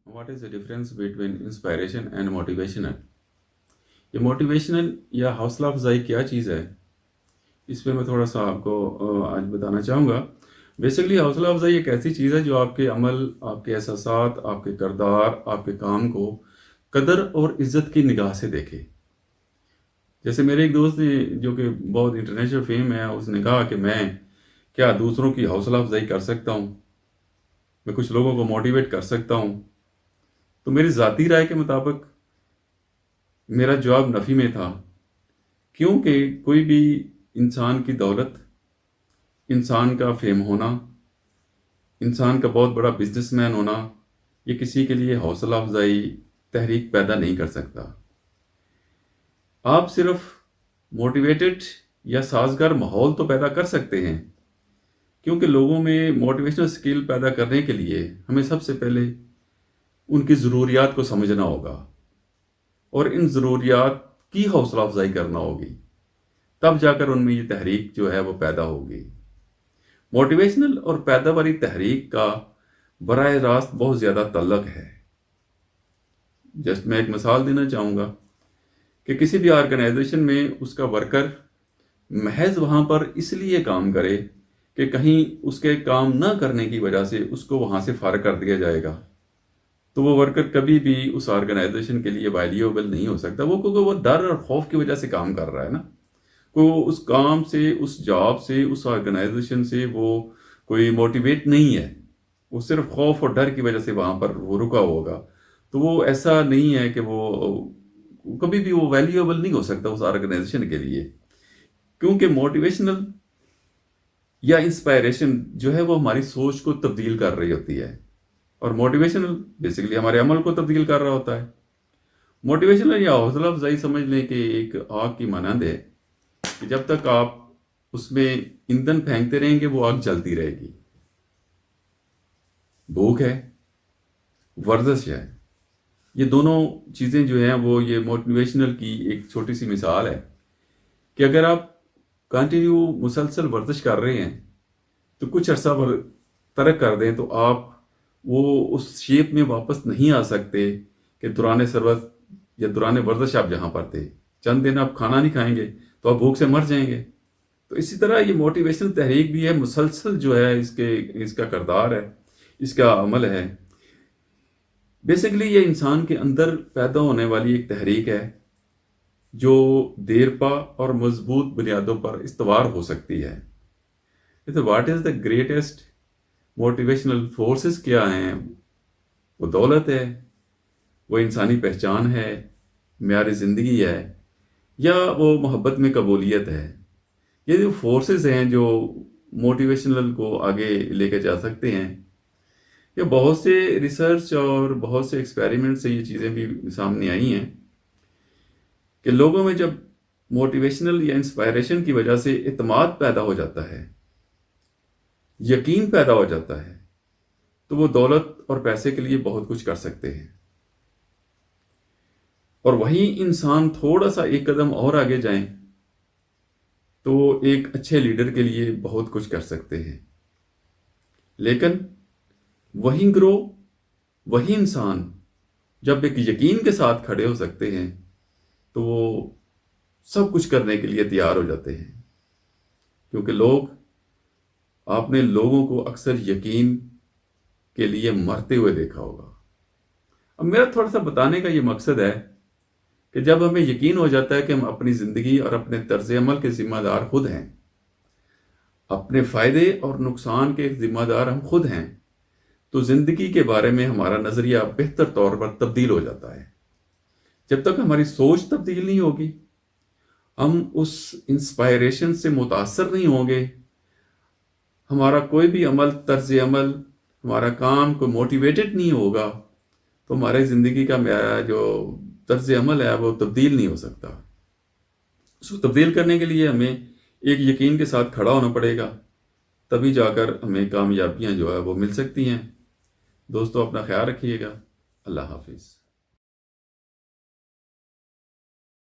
What is the difference between inspiration and motivational? ये motivational या हौसला अफजाई क्या चीज़ है, इस पे मैं थोड़ा सा आपको आज बताना चाहूँगा। बेसिकली हौसला अफजाई एक ऐसी चीज़ है जो आपके अमल, आपके एहसासात, आपके किरदार, आपके काम को कदर और इज्जत की निगाह से देखे। जैसे मेरे एक दोस्त ने, जो कि बहुत इंटरनेशनल फेम है, उसने कहा कि मैं क्या दूसरों की हौसला अफजाई कर सकता हूँ, मैं कुछ लोगों को मोटिवेट कर सकता हूँ। तो मेरी ज़ाती राय के मुताबिक मेरा जवाब नफ़ी में था, क्योंकि कोई भी इंसान की दौलत, इंसान का फेम होना, इंसान का बहुत बड़ा बिजनेसमैन होना, ये किसी के लिए हौसला अफजाई, तहरीक पैदा नहीं कर सकता। आप सिर्फ मोटिवेटेड या साजगार माहौल तो पैदा कर सकते हैं, क्योंकि लोगों में मोटिवेशनल स्किल पैदा करने के लिए हमें सबसे पहले उनकी ज़रूरियात को समझना होगा और इन ज़रूरियात की हौसला अफजाई करना होगी, तब जाकर उनमें ये तहरीक जो है वो पैदा होगी। मोटिवेशनल और पैदावारी तहरीक का बराह रास्त बहुत ज़्यादा तल्लक है। जस्ट मैं एक मिसाल देना चाहूँगा कि किसी भी ऑर्गेनाइजेशन में उसका वर्कर महज वहाँ पर इसलिए काम करे कि कहीं उसके काम न करने की वजह से उसको वहाँ से फारग कर दिया जाएगा, तो वो वर्कर कभी भी उस ऑर्गेनाइजेशन के लिए वैल्यूएबल नहीं हो सकता। वो क्योंकि वो डर और खौफ की वजह से काम कर रहा है ना, को उस काम से, उस जॉब से, उस ऑर्गेनाइजेशन से वो कोई मोटिवेट नहीं है, वो सिर्फ खौफ और डर की वजह से वहाँ पर वो रुका होगा। तो वो ऐसा नहीं है कि वो कभी भी वो वैल्यूएबल नहीं हो सकता उस ऑर्गेनाइजेशन के लिए, क्योंकि मोटिवेशनल या इंस्पायरेशन जो है वो हमारी सोच को तब्दील कर रही होती है, और मोटिवेशनल बेसिकली हमारे अमल को तब्दील कर रहा होता है। मोटिवेशनल या हौसला अफजाई समझ लें कि एक आग की मानंद है कि जब तक आप उसमें ईंधन फेंकते रहेंगे वो आग जलती रहेगी। भूख है, वर्जिश है, ये दोनों चीज़ें जो हैं वो ये मोटिवेशनल की एक छोटी सी मिसाल है कि अगर आप कंटिन्यू मुसलसल वर्जिश कर रहे हैं तो कुछ अर्सा तर्क कर दें तो आप वो उस शेप में वापस नहीं आ सकते कि दौरान सरवत या दौरान वर्जिश आप जहाँ पर थे। चंद दिन आप खाना नहीं खाएंगे तो आप भूख से मर जाएंगे। तो इसी तरह ये मोटिवेशनल तहरीक भी है, मुसलसल जो है इसका किरदार है, इसका अमल है। बेसिकली ये इंसान के अंदर पैदा होने वाली एक तहरीक है जो देरपा और मजबूत बुनियादों पर इस्तवार हो सकती है। तो what is the greatest motivational forces क्या हैं? वो दौलत है, वो इंसानी पहचान है, म्यार ज़िंदगी है, या वो मोहब्बत में कबूलियत है। ये जो फोर्सेस हैं जो मोटिवेशनल को आगे लेकर जा सकते हैं, ये बहुत से रिसर्च और बहुत से एक्सपेरिमेंट से ये चीज़ें भी सामने आई हैं कि लोगों में जब मोटिवेशनल या इंस्पायरेशन की वजह से इत्मीनान पैदा हो जाता है, यकीन पैदा हो जाता है, तो वो दौलत और पैसे के लिए बहुत कुछ कर सकते हैं। और वहीं इंसान थोड़ा सा एक कदम और आगे जाएं तो एक अच्छे लीडर के लिए बहुत कुछ कर सकते हैं। लेकिन वही वही इंसान जब एक यकीन के साथ खड़े हो सकते हैं तो वो सब कुछ करने के लिए तैयार हो जाते हैं, क्योंकि आपने लोगों को अक्सर यकीन के लिए मरते हुए देखा होगा। अब मेरा थोड़ा सा बताने का ये मकसद है कि जब हमें यकीन हो जाता है कि हम अपनी ज़िंदगी और अपने तर्ज अमल के ज़िम्मेदार खुद हैं, अपने फ़ायदे और नुकसान के ज़िम्मेदार हम खुद हैं, तो ज़िंदगी के बारे में हमारा नज़रिया बेहतर तौर पर तब्दील हो जाता है। जब तक हमारी सोच तब्दील नहीं होगी, हम उस इंस्पायरेशन से मुतासर नहीं होंगे, हमारा कोई भी अमल, तर्ज अमल, हमारा काम कोई मोटिवेटेड नहीं होगा, तो हमारी ज़िंदगी का जो तर्ज अमल है वो तब्दील नहीं हो सकता। उसको तब्दील करने के लिए हमें एक यकीन के साथ खड़ा होना पड़ेगा, तभी जाकर हमें कामयाबियाँ जो है वो मिल सकती हैं। दोस्तों, अपना ख्याल रखिएगा। अल्लाह हाफिज़।